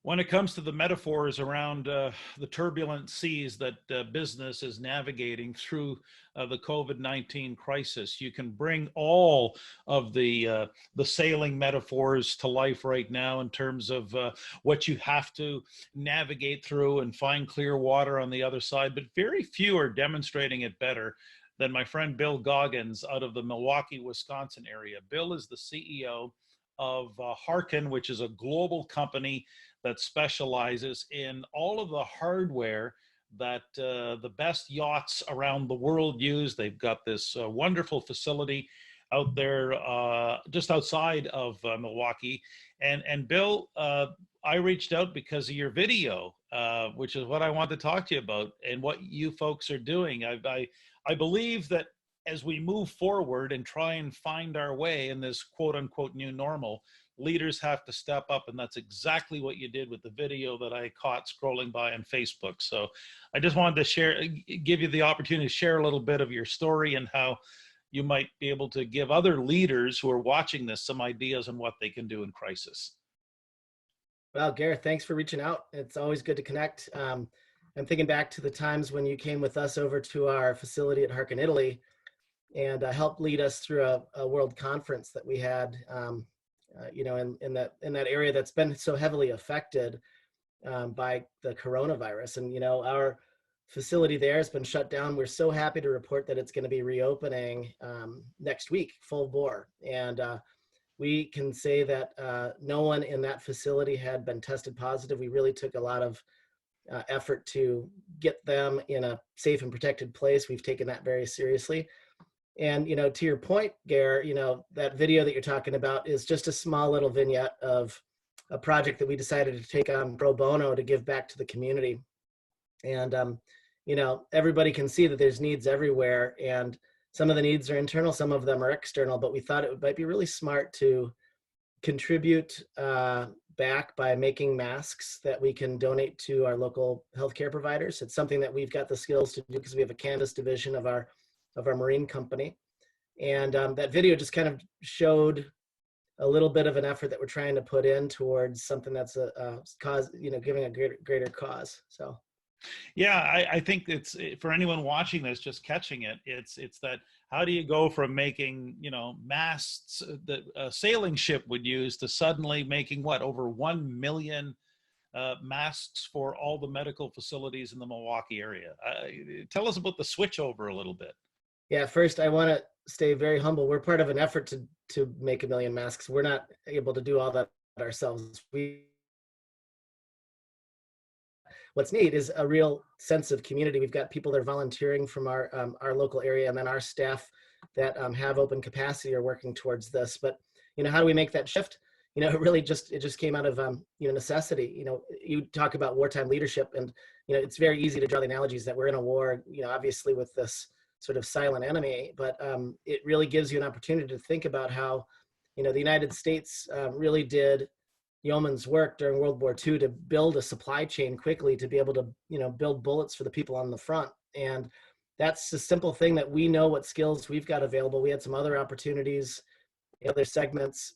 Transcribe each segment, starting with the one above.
When it comes to the metaphors around the turbulent seas that business is navigating through the COVID-19 crisis, you can bring all of the sailing metaphors to life right now in terms of what you have to navigate through and find clear water on the other side. But very few are demonstrating it better than my friend Bill Goggins out of the Milwaukee, Wisconsin area. Bill is the CEO of Harken, which is a global company that specializes in all of the hardware that the best yachts around the world use. They've got this wonderful facility out there just outside of Milwaukee. And Bill, I reached out because of your video, which is what I want to talk to you about and what you folks are doing. I believe that as we move forward and try and find our way in this quote unquote new normal, leaders have to step up, and that's exactly what you did with the video that I caught scrolling by on Facebook. So I just wanted to give you the opportunity to share a little bit of your story and how you might be able to give other leaders who are watching this some ideas on what they can do in crisis. Well, Gareth, thanks for reaching out. It's always good to connect. I'm thinking back to the times when you came with us over to our facility at Harken, Italy, and helped lead us through a world conference that we had, in that area that's been so heavily affected by the coronavirus. And our facility there has been shut down. We're so happy to report that it's going to be reopening next week, full bore. And we can say that no one in that facility had been tested positive. We really took a lot of effort to get them in a safe and protected place. We've taken that very seriously. And, to your point, Gare, that video that you're talking about is just a small little vignette of a project that we decided to take on pro bono to give back to the community. And, everybody can see that there's needs everywhere, and some of the needs are internal, some of them are external, but we thought it might be really smart to contribute back by making masks that we can donate to our local healthcare providers. It's something that we've got the skills to do because we have a canvas division of our marine company. And that video just kind of showed a little bit of an effort that we're trying to put in towards something that's a cause, giving a greater cause. So. Yeah, I think it's for anyone watching this, just catching it. It's that how do you go from making masts that a sailing ship would use to suddenly making over 1 million masks for all the medical facilities in the Milwaukee area. Tell us about the switchover a little bit. Yeah, first I want to stay very humble. We're part of an effort to make 1 million masks. We're not able to do all that ourselves. What's neat is a real sense of community. We've got people that are volunteering from our local area, and then our staff that have open capacity are working towards this. But how do we make that shift? It just came out of necessity. You talk about wartime leadership, and it's very easy to draw the analogies that we're in a war. Obviously with this sort of silent enemy, but it really gives you an opportunity to think about how the United States really did yeoman's work during World War II to build a supply chain quickly to be able to, build bullets for the people on the front. And that's a simple thing that we know what skills we've got available. We had some other opportunities, other segments,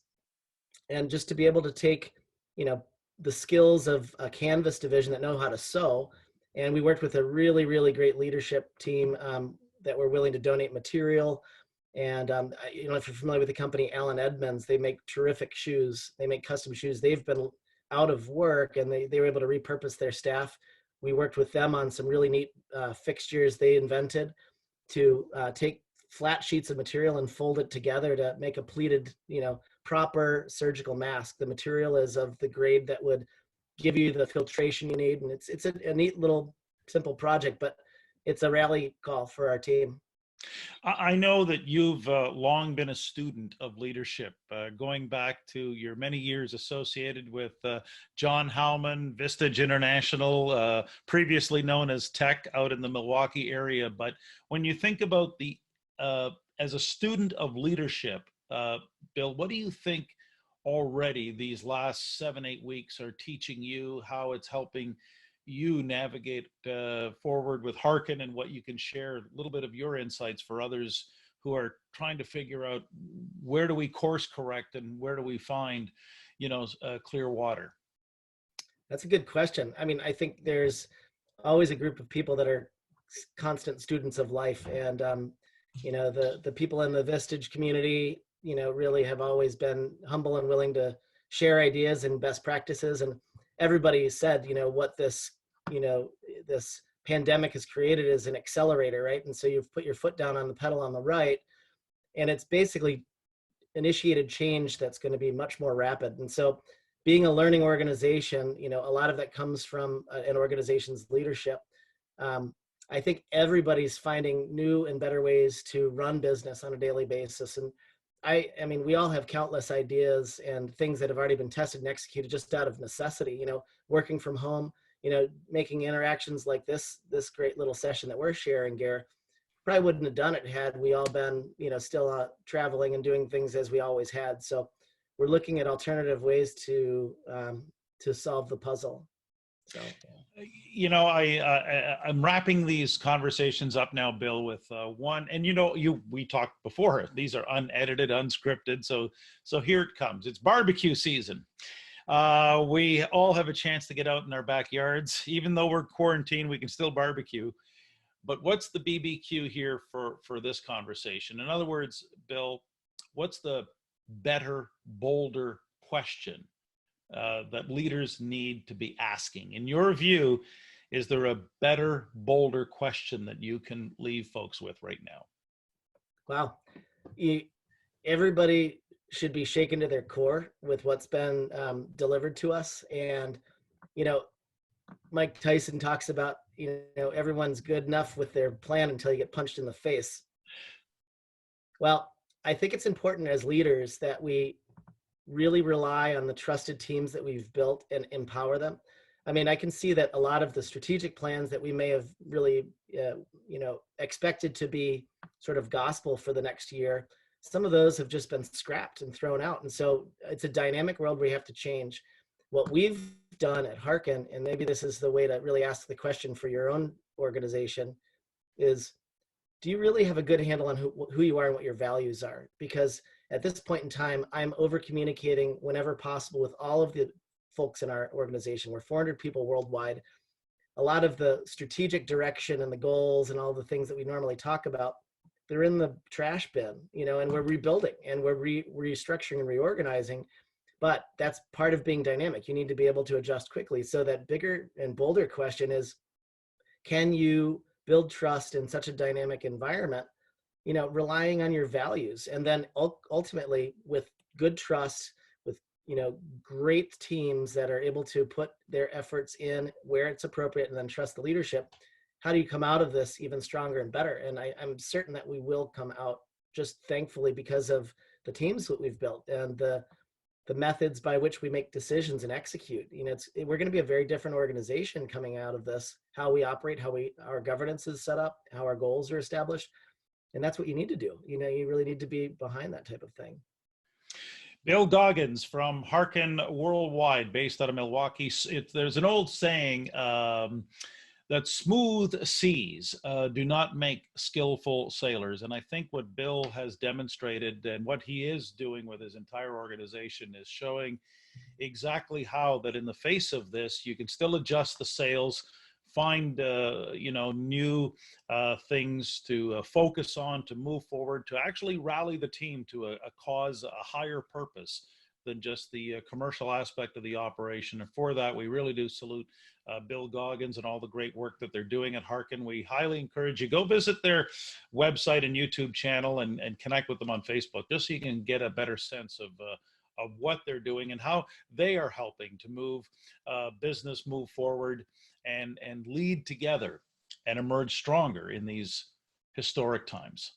and just to be able to take, the skills of a canvas division that know how to sew. And we worked with a really, really great leadership team that were willing to donate material. And, if you're familiar with the company Allen Edmonds, they make terrific shoes. They make custom shoes. They've been out of work, and they were able to repurpose their staff. We worked with them on some really neat fixtures they invented to take flat sheets of material and fold it together to make a pleated, proper surgical mask. The material is of the grade that would give you the filtration you need. And it's a neat little simple project, but it's a rally call for our team. I know that you've long been a student of leadership, going back to your many years associated with John Howman, Vistage International, previously known as Tech out in the Milwaukee area. But when you think about as a student of leadership, Bill, what do you think already these last 7-8 weeks are teaching you, how it's helping you navigate forward with Harken, and what you can share a little bit of your insights for others who are trying to figure out where do we course correct and where do we find, clear water? That's a good question. I mean, I think there's always a group of people that are constant students of life, and the people in the Vistage community, really have always been humble and willing to share ideas and best practices. And everybody said, what you know, this pandemic has created is an accelerator, right? And so you've put your foot down on the pedal on the right, and it's basically initiated change that's going to be much more rapid. And so being a learning organization, a lot of that comes from an organization's leadership. um, I think everybody's finding new and better ways to run business on a daily basis. And I mean, we all have countless ideas and things that have already been tested and executed just out of necessity, working from home, making interactions like this great little session that we're sharing, Gare, probably wouldn't have done it had we all been, still traveling and doing things as we always had. So we're looking at alternative ways to solve the puzzle. So, I'm wrapping these conversations up now, Bill, with one, and we talked before. These are unedited, unscripted. So here it comes. It's barbecue season. We all have a chance to get out in our backyards, even though we're quarantined. We can still barbecue. But what's the BBQ here for this conversation? In other words, Bill, what's the better, bolder question that leaders need to be asking? In your view, is there a better, bolder question that you can leave folks with right now? Wow. Everybody should be shaken to their core with what's been delivered to us. And, Mike Tyson talks about, everyone's good enough with their plan until you get punched in the face. Well, I think it's important as leaders that we really rely on the trusted teams that we've built and empower them. I mean, I can see that a lot of the strategic plans that we may have really, expected to be sort of gospel for the next year, some of those have just been scrapped and thrown out. And so it's a dynamic world where you have to change. What we've done at Harken, and maybe this is the way to really ask the question for your own organization, is do you really have a good handle on who you are and what your values are? Because at this point in time, I'm over communicating whenever possible with all of the folks in our organization. We're 400 people worldwide. A lot of the strategic direction and the goals and all the things that we normally talk about, they're in the trash bin, and we're rebuilding and we're restructuring and reorganizing. But that's part of being dynamic. You need to be able to adjust quickly. So that bigger and bolder question is, can you build trust in such a dynamic environment, relying on your values? And then ultimately with good trust, with, great teams that are able to put their efforts in where it's appropriate and then trust the leadership, how do you come out of this even stronger and better? And I'm certain that we will come out, just thankfully, because of the teams that we've built and the methods by which we make decisions and execute. We're going to be a very different organization coming out of this, how we operate, our governance is set up, how our goals are established. And that's what you need to do. You really need to be behind that type of thing. Bill Goggins from Harken Worldwide, based out of Milwaukee. There's an old saying that smooth seas do not make skillful sailors. And I think what Bill has demonstrated and what he is doing with his entire organization is showing exactly how that in the face of this, you can still adjust the sails, find new things to focus on, to move forward, to actually rally the team to a cause, a higher purpose than just the commercial aspect of the operation. And for that, we really do salute Bill Goggins and all the great work that they're doing at Harken. We highly encourage you, go visit their website and YouTube channel and connect with them on Facebook, just so you can get a better sense of what they're doing and how they are helping to move business move forward and lead together and emerge stronger in these historic times.